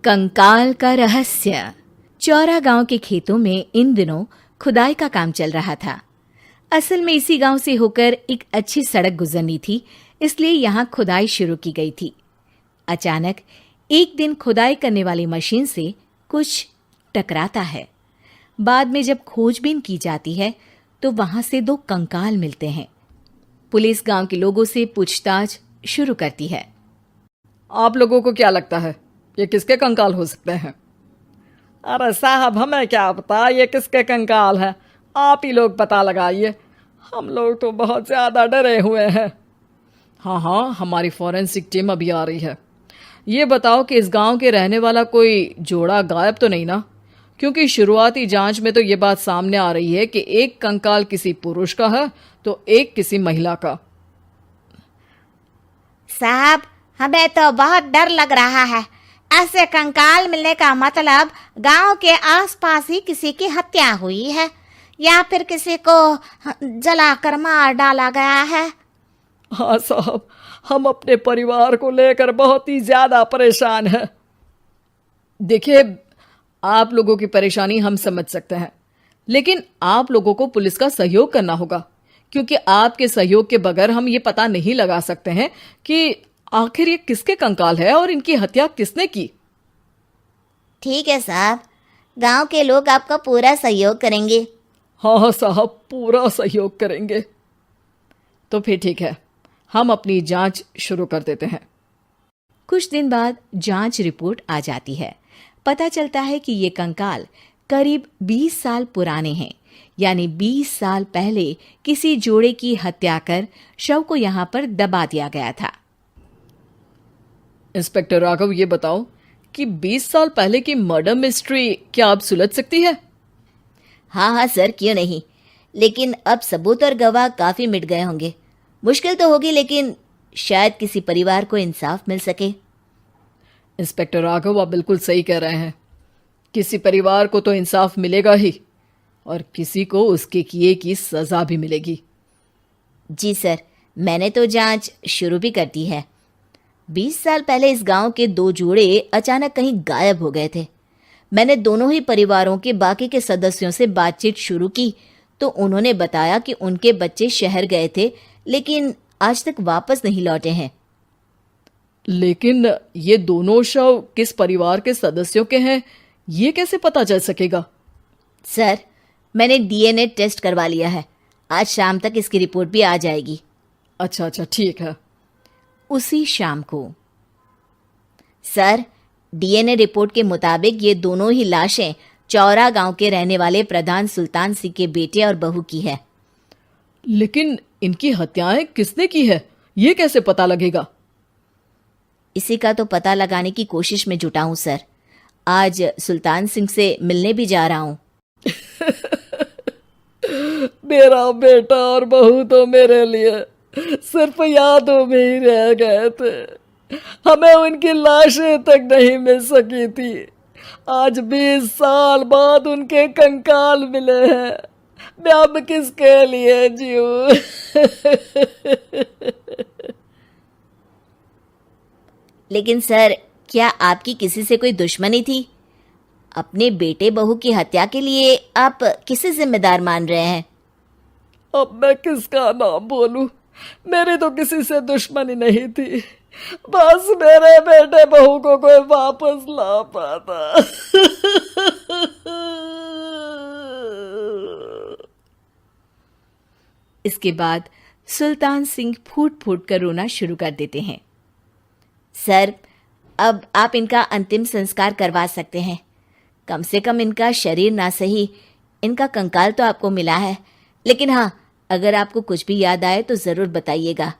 कंकाल का रहस्य। चौरा गांव के खेतों में इन दिनों खुदाई का काम चल रहा था। असल में इसी गांव से होकर एक अच्छी सड़क गुजरनी थी, इसलिए यहाँ खुदाई शुरू की गई थी। अचानक एक दिन खुदाई करने वाली मशीन से कुछ टकराता है। बाद में जब खोजबीन की जाती है तो वहां से 2 कंकाल मिलते हैं। पुलिस गांव के लोगों से पूछताछ शुरू करती है। आप लोगों को क्या लगता है ये किसके कंकाल हो सकते हैं? अरे साहब, हमें क्या पता ये किसके कंकाल है, आप ही लोग पता लगाइए। हम लोग तो बहुत ज़्यादा डरे हुए हैं। हाँ, हमारी फॉरेंसिक टीम अभी आ रही है। ये बताओ कि इस गांव के रहने वाला कोई जोड़ा गायब तो नहीं ना? क्योंकि शुरुआती जांच में तो ये बात सामने आ रही है कि एक कंकाल किसी पुरुष का है तो एक किसी महिला का। साहब, हमें तो बहुत डर लग रहा है। ऐसे कंकाल मिलने का मतलब गांव के आसपास ही किसी की हत्या हुई है या फिर किसी को जलाकर मार डाला गया है। हाँ साहब, हम अपने परिवार को लेकर बहुत ही ज़्यादा परेशान हैं। देखिए, आप लोगों की परेशानी हम समझ सकते हैं, लेकिन आप लोगों को पुलिस का सहयोग करना होगा, क्योंकि आपके सहयोग के बगैर हम ये पता नहीं लगा सकते हैं कि आखिर ये किसके कंकाल है और इनकी हत्या किसने की। ठीक है साहब, गांव के लोग आपका पूरा सहयोग करेंगे। हाँ साहब, पूरा सहयोग करेंगे। तो फिर ठीक है, हम अपनी जांच शुरू कर देते हैं। कुछ दिन बाद जांच रिपोर्ट आ जाती है। पता चलता है कि ये कंकाल करीब 20 साल पुराने हैं, यानी 20 साल पहले किसी जोड़े की हत्या कर शव को यहाँ पर दबा दिया गया था। इंस्पेक्टर राघव, ये बताओ कि 20 साल पहले की मर्डर मिस्ट्री क्या अब सुलझ सकती है? हाँ सर, क्यों नहीं। लेकिन अब सबूत और गवाह काफी मिट गए होंगे। मुश्किल तो होगी, लेकिन शायद किसी परिवार को इंसाफ मिल सके। इंस्पेक्टर राघव, आप बिल्कुल सही कह रहे हैं। किसी परिवार को तो इंसाफ मिलेगा ही और किसी को उसके किए की सजा भी मिलेगी। जी सर, मैंने तो जांच शुरू भी कर दी है। 20 साल पहले इस गांव के 2 जोड़े अचानक कहीं गायब हो गए थे। मैंने दोनों ही परिवारों के बाकी के सदस्यों से बातचीत शुरू की तो उन्होंने बताया कि उनके बच्चे शहर गए थे, लेकिन आज तक वापस नहीं लौटे हैं। लेकिन ये दोनों शव किस परिवार के सदस्यों के हैं, ये कैसे पता चल सकेगा? सर, मैंने डीएनए टेस्ट करवा लिया है। आज शाम तक इसकी रिपोर्ट भी आ जाएगी। अच्छा, ठीक है। उसी शाम को सर, डीएनए रिपोर्ट के मुताबिक ये दोनों ही लाशें चौरा गांव के रहने वाले प्रधान सुल्तान सिंह के बेटे और बहू की है। लेकिन इनकी हत्याएं किसने की है, ये कैसे पता लगेगा? इसी का तो पता लगाने की कोशिश में जुटा हूं सर। आज सुल्तान सिंह से मिलने भी जा रहा हूं। मेरा बेटा और बहू तो मेरे लिए सिर्फ यादों में ही रह गए थे। हमें उनकी लाशें तक नहीं मिल सकी थी। आज 20 साल बाद उनके कंकाल मिले हैं। मैं अब किसके लिए जीऊं? लेकिन सर, क्या आपकी किसी से कोई दुश्मनी थी? अपने बेटे बहू की हत्या के लिए आप किसे जिम्मेदार मान रहे हैं? अब मैं किसका नाम बोलूं? मेरी तो किसी से दुश्मनी नहीं थी, बस मेरे बेटे बहू को कोई वापस ला पाता। इसके बाद सुल्तान सिंह फूट फूट कर रोना शुरू कर देते हैं। सर, अब आप इनका अंतिम संस्कार करवा सकते हैं। कम से कम इनका शरीर ना सही, इनका कंकाल तो आपको मिला है। लेकिन हाँ, अगर आपको कुछ भी याद आए तो ज़रूर बताइएगा।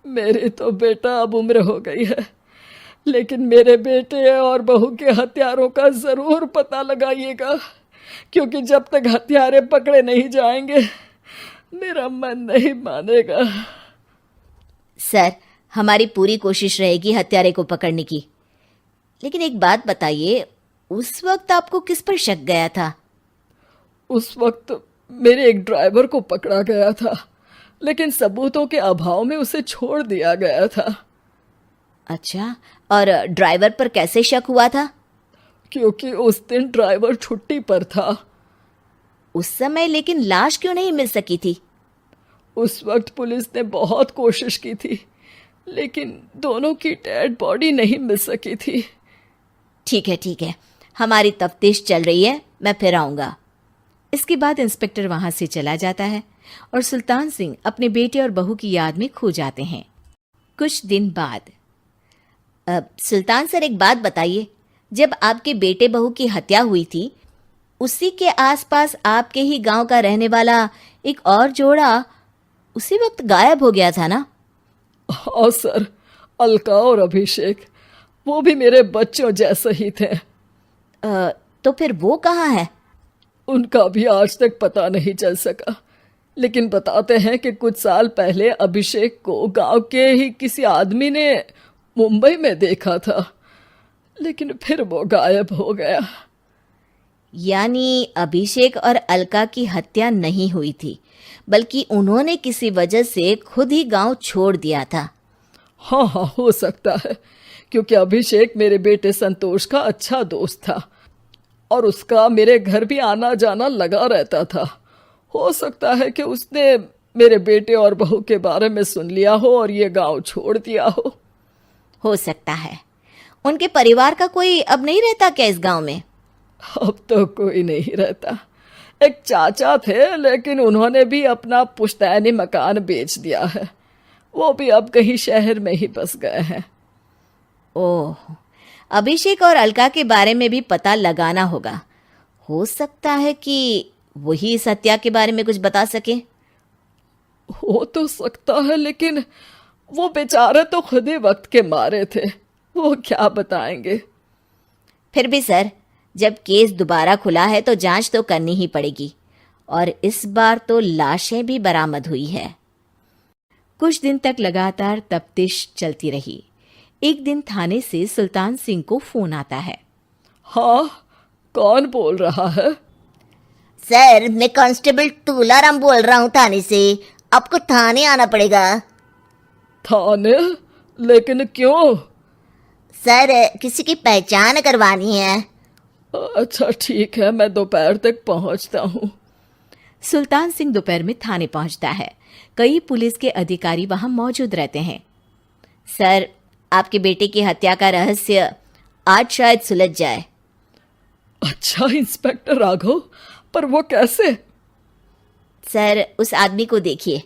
मेरी तो बेटा अब उम्र हो गई है, लेकिन मेरे बेटे और बहू के हत्यारों का ज़रूर पता लगाइएगा, क्योंकि जब तक हत्यारे पकड़े नहीं जाएंगे मेरा मन नहीं मानेगा। सर, हमारी पूरी कोशिश रहेगी हत्यारे को पकड़ने की। लेकिन एक बात बताइए, उस वक्त आपको किस पर शक गया था? उस वक्त मेरे एक ड्राइवर को पकड़ा गया था, लेकिन सबूतों के अभाव में उसे छोड़ दिया गया था। अच्छा, और ड्राइवर पर कैसे शक हुआ था? क्योंकि उस दिन ड्राइवर छुट्टी पर था। उस समय लेकिन लाश क्यों नहीं मिल सकी थी? उस वक्त पुलिस ने बहुत कोशिश की थी, लेकिन दोनों की डेड बॉडी नहीं मिल सकी थी। ठीक है, हमारी तफ्तीश चल रही है, मैं फिर आऊंगा। इसके बाद इंस्पेक्टर वहां से चला जाता है और सुल्तान सिंह अपने बेटे और बहू की याद में खो जाते हैं। कुछ दिन बाद सुल्तान सर, एक बात बताइए, जब आपके बेटे बहू की हत्या हुई थी, उसी के आसपास आपके ही गांव का रहने वाला एक और जोड़ा उसी वक्त गायब हो गया था ना? हाँ सर, अलका और अभिषेक, वो भी मेरे बच्चों जैसे ही थे। तो फिर वो कहाँ है? उनका भी आज तक पता नहीं चल सका, लेकिन बताते हैं कि कुछ साल पहले अभिषेक को गांव के ही किसी आदमी ने मुंबई में देखा था, लेकिन फिर वो गायब हो गया। यानी अभिषेक और अलका की हत्या नहीं हुई थी, बल्कि उन्होंने किसी वजह से खुद ही गांव छोड़ दिया था। हाँ, हो सकता है, क्योंकि अभिषेक मेरे बेटे संतोष का अच्छा दोस्त था और उसका मेरे घर भी आना जाना लगा रहता था। हो सकता है कि उसने मेरे बेटे और बहू के बारे में सुन लिया हो और ये गांव छोड़ दिया हो सकता है। उनके परिवार का कोई अब नहीं रहता क्या इस गांव में? अब तो कोई नहीं रहता। एक चाचा थे, लेकिन उन्होंने भी अपना पुश्तैनी मकान बेच दिया है। वो भी अब कहीं शहर में ही बस गए हैं। ओह, अभिषेक और अलका के बारे में भी पता लगाना होगा। हो सकता है कि वही इस हत्या के बारे में कुछ बता सके। हो तो सकता है, लेकिन वो बेचारे तो खुद ही वक्त के मारे थे, वो क्या बताएंगे। फिर भी सर, जब केस दोबारा खुला है तो जांच तो करनी ही पड़ेगी, और इस बार तो लाशें भी बरामद हुई है। कुछ दिन तक लगातार तफ्तीश चलती रही। एक दिन थाने से सुल्तान सिंह को फोन आता है। हाँ, कौन बोल रहा है? सर, मैं कांस्टेबल तुलाराम बोल रहा हूँ थाने से। आपको थाने आना पड़ेगा। थाने? लेकिन क्यों? सर, किसी की पहचान करवानी है। अच्छा ठीक है, मैं दोपहर तक पहुंचता हूँ। सुल्तान सिंह दोपहर में थाने पहुंचता है। कई पुलिस के अधिकारी वहां मौजूद रहते हैं। सर, आपके बेटे की हत्या का रहस्य आज शायद सुलझ जाए। अच्छा इंस्पेक्टर राघव, पर वो कैसे? सर, उस आदमी को देखिए,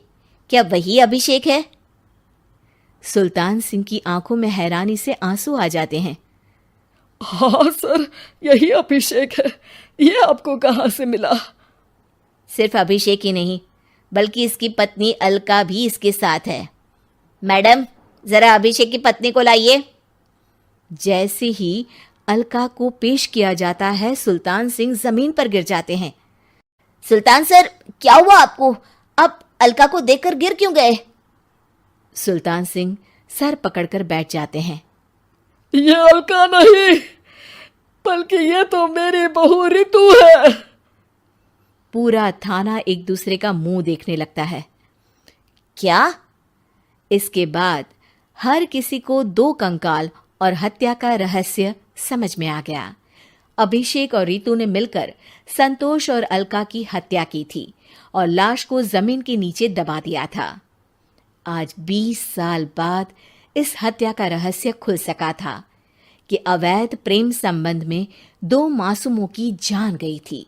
क्या वही अभिषेक है? सुल्तान सिंह की आंखों में हैरानी से आंसू आ जाते हैं। हाँ सर, यही अभिषेक है। ये आपको कहाँ से मिला? सिर्फ अभिषेक ही नहीं, बल्कि इसकी पत्नी अलका भी इसके साथ है। मैडम, जरा अभिषेक की पत्नी को लाइए। जैसे ही अलका को पेश किया जाता है, सुल्तान सिंह जमीन पर गिर जाते हैं। सुल्तान सर, क्या हुआ आपको? आप अलका को देखकर गिर क्यों गए? सुल्तान सिंह सर पकड़कर बैठ जाते हैं। ये अलका नहीं, बल्कि ये तो मेरी बहू रितु है। पूरा थाना एक दूसरे का मुंह देखने लगता है। क्या? इसके बाद हर किसी को दो कंकाल और हत्या का रहस्य समझ में आ गया। अभिषेक और रितु ने मिलकर संतोष और अलका की हत्या की थी और लाश को जमीन के नीचे दबा दिया था। आज 20 साल बाद इस हत्या का रहस्य खुल सका था कि अवैध प्रेम संबंध में 2 मासूमों की जान गई थी।